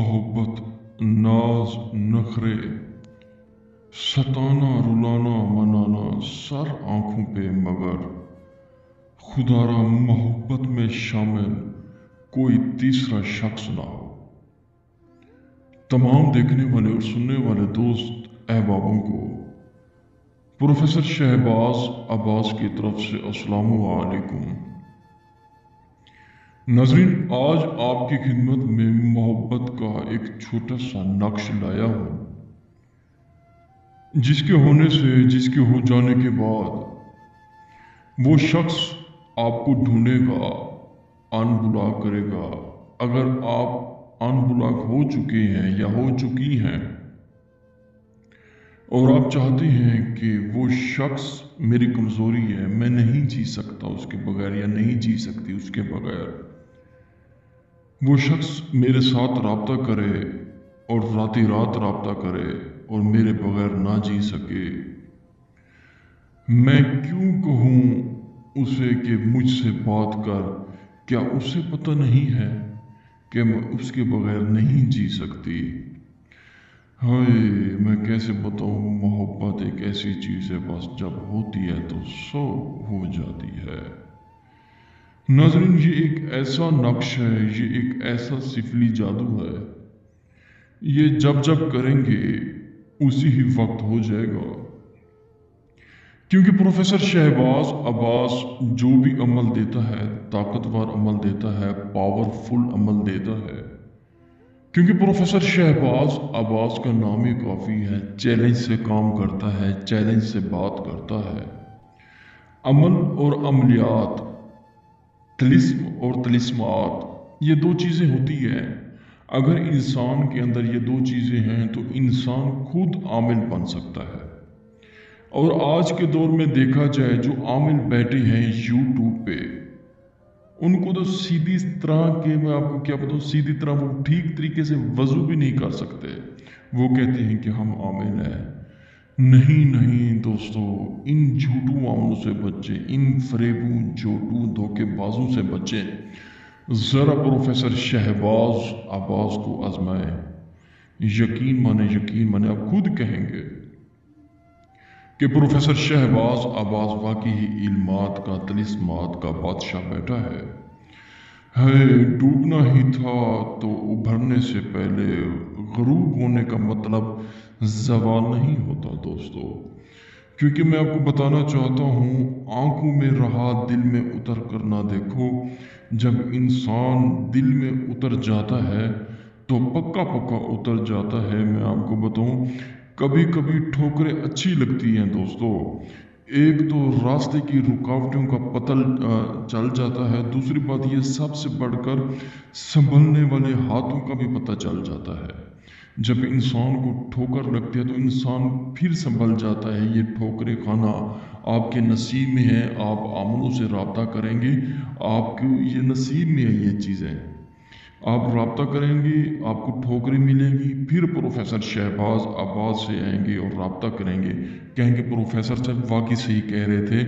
मोहब्बत, नाज, नखरे, सताना, रुलाना, मनाना, सर आंखों पे मगर खुदारा मोहब्बत में शामिल कोई तीसरा शख्स ना हो। तमाम देखने वाले और सुनने वाले दोस्त अहबाबों को प्रोफेसर शहबाज अब्बास की तरफ से अस्सलामु अलैकुम। नाज़रीन, आज आपकी खिदमत में मोहब्बत का एक छोटा सा नक्श लाया हूँ, जिसके होने से, जिसके हो जाने के बाद वो शख्स आपको ढूंढेगा, अनबुला करेगा। अगर आप अनबुला हो चुके हैं या हो चुकी हैं और आप चाहते हैं कि वो शख्स मेरी कमज़ोरी है, मैं नहीं जी सकता उसके बगैर या नहीं जी सकती उसके बगैर, वो शख्स मेरे साथ राब्ता करे और राती रात राब्ता करे और मेरे बगैर ना जी सके, मैं क्यों कहूँ उसे कि मुझसे बात कर? क्या उसे पता नहीं है कि मैं उसके बगैर नहीं जी सकती? हाय, मैं कैसे बताऊँ, मोहब्बत एक ऐसी चीज़ है, बस जब होती है तो सो हो जाती है। नाज़रीन, ये एक ऐसा नक्श है, ये एक ऐसा सिफली जादू है, ये जब जब करेंगे उसी ही वक्त हो जाएगा। क्योंकि प्रोफेसर शहबाज अब्बास जो भी अमल देता है, ताकतवर अमल देता है, पावरफुल अमल देता है। क्योंकि प्रोफेसर शहबाज अब्बास का नाम ही काफ़ी है, चैलेंज से काम करता है, चैलेंज से बात करता है। अमल और अमलियात, तिलिस्म और तिलिस्मात, ये दो चीज़ें होती हैं। अगर इंसान के अंदर ये दो चीज़ें हैं तो इंसान खुद आमिल बन सकता है। और आज के दौर में देखा जाए, जो आमिल बैठे हैं यूट्यूब पे, उनको तो सीधी तरह के, मैं आपको क्या बताऊँ, सीधी तरह वो ठीक तरीके से वज़ू भी नहीं कर सकते। वो कहते हैं कि हम आमिल हैं। नहीं नहीं दोस्तों, इन झूठू मामलों से बचें, इन फरेबू, झूठू, धोखेबाजों से बचें। ज़रा प्रोफेसर शहबाज अब्बास को आजमाएं। यकीन माने आप खुद कहेंगे कि प्रोफेसर शहबाज अब्बास वाकई ही इल्मात का, तिलिस्मात का बादशाह बैठा है। डूबना ही था तो उभरने से पहले गरूब होने का मतलब ज़वाल नहीं होता दोस्तों। क्योंकि मैं आपको बताना चाहता हूँ, आंखों में रहा दिल में उतर कर ना देखो। जब इंसान दिल में उतर जाता है तो पक्का पक्का उतर जाता है। मैं आपको बताऊँ, कभी कभी ठोकरें अच्छी लगती हैं दोस्तों। एक तो रास्ते की रुकावटों का पता चल जाता है, दूसरी बात ये सबसे बढ़कर संभलने वाले हाथों का भी पता चल जाता है। जब इंसान को ठोकर लगती है तो इंसान फिर संभल जाता है। ये ठोकरें खाना आपके नसीब में है, आप आमलों से राब्ता करेंगे, आपको ये नसीब में है। ये चीज़ें आप राब्ता करेंगे, आपको ठोकरें मिलेंगी, फिर प्रोफेसर शहबाज अब्बास से आएंगे और राब्ता करेंगे, कहेंगे प्रोफेसर साहब वाकई सही कह रहे थे,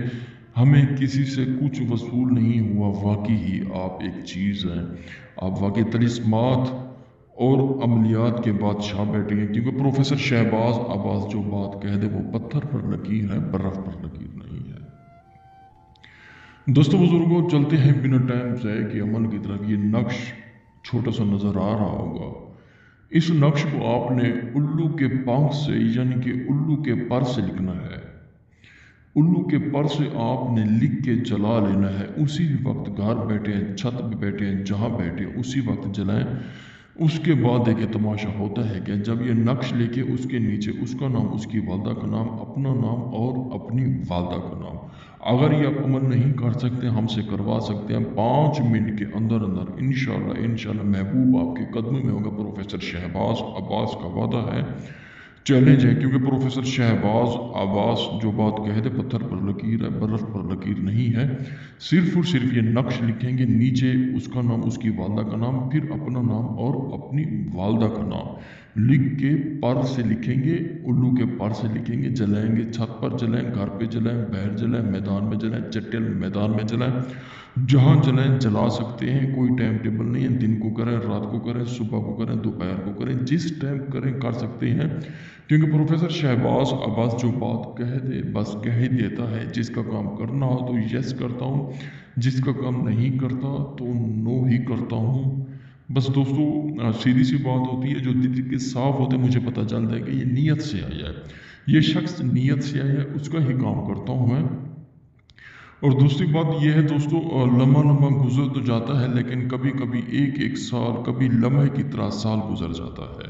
हमें किसी से कुछ वसूल नहीं हुआ, वाकई ही आप एक चीज़ हैं, आप वाकई तिलिस्मात और अमलियात के बादशाह बैठे हैं। क्योंकि प्रोफेसर शहबाज अब्बास जो बात कह दे वो पत्थर पर लकीर है, बर्फ पर लकीर नहीं है। दोस्तों बुजुर्गों, चलते हैं बिना टाइम ज़ाय के अमल की तरफ। ये नक्श छोटा सा नज़र आ रहा होगा। इस नक्श को आपने उल्लू के पंख से, यानी कि उल्लू के पर से लिखना है। उल्लू के पर से आपने लिख के जला लेना है। उसी वक्त घर बैठे हैं, छत पे बैठे हैं, जहाँ बैठे उसी वक्त जलाएं। उसके बाद देखिए तमाशा होता है कि जब ये नक्श लेके उसके नीचे उसका नाम, उसकी वालदा का नाम, अपना नाम और अपनी वालदा का नाम, अगर ये आप अमल नहीं कर सकते, हमसे करवा सकते हैं 5 मिनट के अंदर अंदर। इंशाल्लाह महबूब आपके कदमों में होगा। प्रोफेसर शहबाज अब्बास का वादा है, चैलेंज है। क्योंकि प्रोफेसर शहबाज अब्बास जो बात कहते, पत्थर पर लकीर है, बर्फ पर लकीर नहीं है। सिर्फ और सिर्फ ये नक्श लिखेंगे, नीचे उसका नाम, उसकी वालदा का नाम, फिर अपना नाम और अपनी वालदा का नाम। लिख के पर से लिखेंगे, उल्लू के पर से लिखेंगे, जलाएंगे, छत पर जलाएं, घर पे जलाएं, बाहर जलाएं, मैदान में जलाएं, चट्टेल मैदान में जलाएं, जहाँ जलाएं जला सकते हैं। कोई टाइम टेबल नहीं है, दिन को करें, रात को करें, सुबह को करें, दोपहर को करें, जिस टाइम करें कर सकते हैं। क्योंकि प्रोफेसर शहबाज अब्बास जो बात कह दे बस कह ही देता है। जिसका काम करना हो तो यस करता हूँ, जिसका काम नहीं करता तो नो ही करता हूँ। बस दोस्तों सीधी सी बात होती है, जो दिल के साफ होते मुझे पता चलता है कि ये नीयत से आया है, ये शख्स नीयत से आया है, उसका ही काम करता हूँ मैं। और दूसरी बात यह है दोस्तों, लम्हा लम्हा गुजर तो जाता है, लेकिन कभी कभी एक एक साल, कभी लम्हे की तरह साल गुजर जाता है।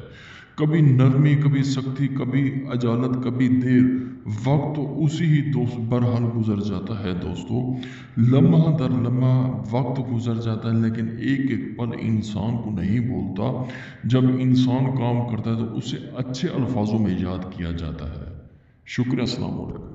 कभी नरमी, कभी सख्ती, कभी अजालत, कभी देर, वक्त तो उसी ही दोस्त बरहाल गुजर जाता है दोस्तों। लम्हा दर लम्हा वक्त गुजर जाता है, लेकिन एक एक पल इंसान को नहीं भूलता। जब इंसान काम करता है तो उसे अच्छे अल्फाजों में याद किया जाता है। शुक्रिया, अस्सलाम वालेकुम।